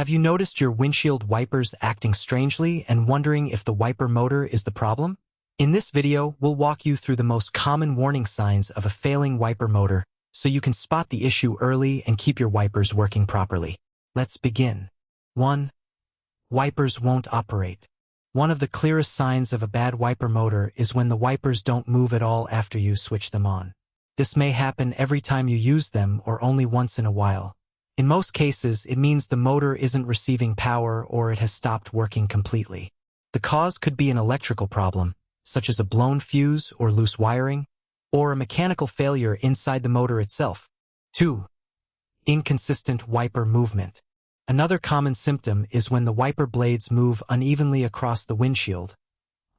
Have you noticed your windshield wipers acting strangely and wondering if the wiper motor is the problem? In this video, we'll walk you through the most common warning signs of a failing wiper motor so you can spot the issue early and keep your wipers working properly. Let's begin. 1. Wipers won't operate. One of the clearest signs of a bad wiper motor is when the wipers don't move at all after you switch them on. This may happen every time you use them or only once in a while. In most cases, it means the motor isn't receiving power or it has stopped working completely. The cause could be an electrical problem, such as a blown fuse or loose wiring, or a mechanical failure inside the motor itself. 2. Inconsistent wiper movement. Another common symptom is when the wiper blades move unevenly across the windshield,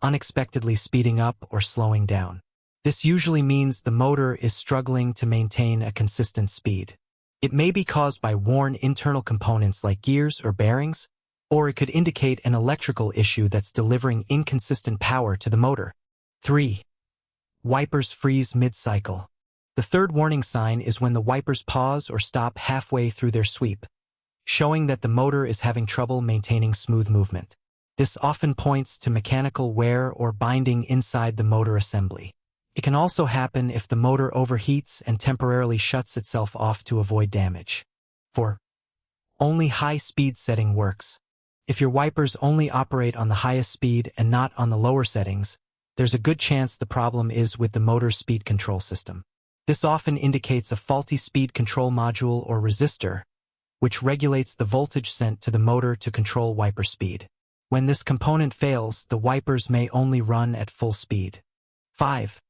unexpectedly speeding up or slowing down. This usually means the motor is struggling to maintain a consistent speed. It may be caused by worn internal components like gears or bearings, or it could indicate an electrical issue that's delivering inconsistent power to the motor. 3. Wipers freeze mid-cycle. The third warning sign is when the wipers pause or stop halfway through their sweep, showing that the motor is having trouble maintaining smooth movement. This often points to mechanical wear or binding inside the motor assembly. It can also happen if the motor overheats and temporarily shuts itself off to avoid damage. 4. Only high-speed setting works. If your wipers only operate on the highest speed and not on the lower settings, there's a good chance the problem is with the motor's speed control system. This often indicates a faulty speed control module or resistor, which regulates the voltage sent to the motor to control wiper speed. When this component fails, the wipers may only run at full speed. 5.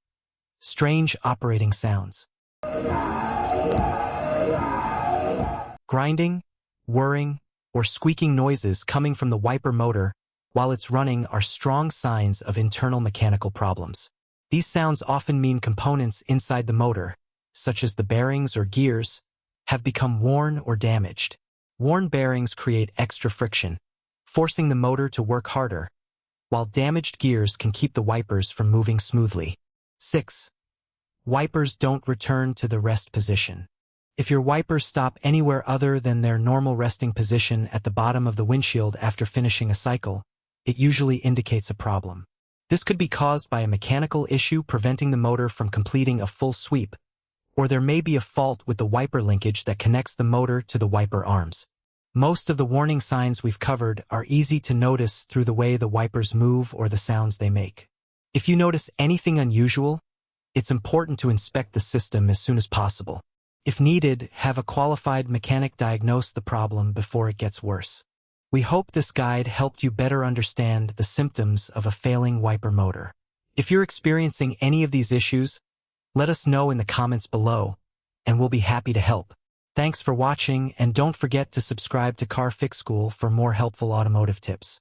Strange operating sounds. Grinding, whirring, or squeaking noises coming from the wiper motor while it's running are strong signs of internal mechanical problems. These sounds often mean components inside the motor, such as the bearings or gears, have become worn or damaged. Worn bearings create extra friction, forcing the motor to work harder, while damaged gears can keep the wipers from moving smoothly. 6. Wipers don't return to the rest position. If your wipers stop anywhere other than their normal resting position at the bottom of the windshield after finishing a cycle, it usually indicates a problem. This could be caused by a mechanical issue preventing the motor from completing a full sweep, or there may be a fault with the wiper linkage that connects the motor to the wiper arms. Most of the warning signs we've covered are easy to notice through the way the wipers move or the sounds they make. If you notice anything unusual, it's important to inspect the system as soon as possible. If needed, have a qualified mechanic diagnose the problem before it gets worse. We hope this guide helped you better understand the symptoms of a failing wiper motor. If you're experiencing any of these issues, let us know in the comments below, and we'll be happy to help. Thanks for watching, and don't forget to subscribe to Car Fix School for more helpful automotive tips.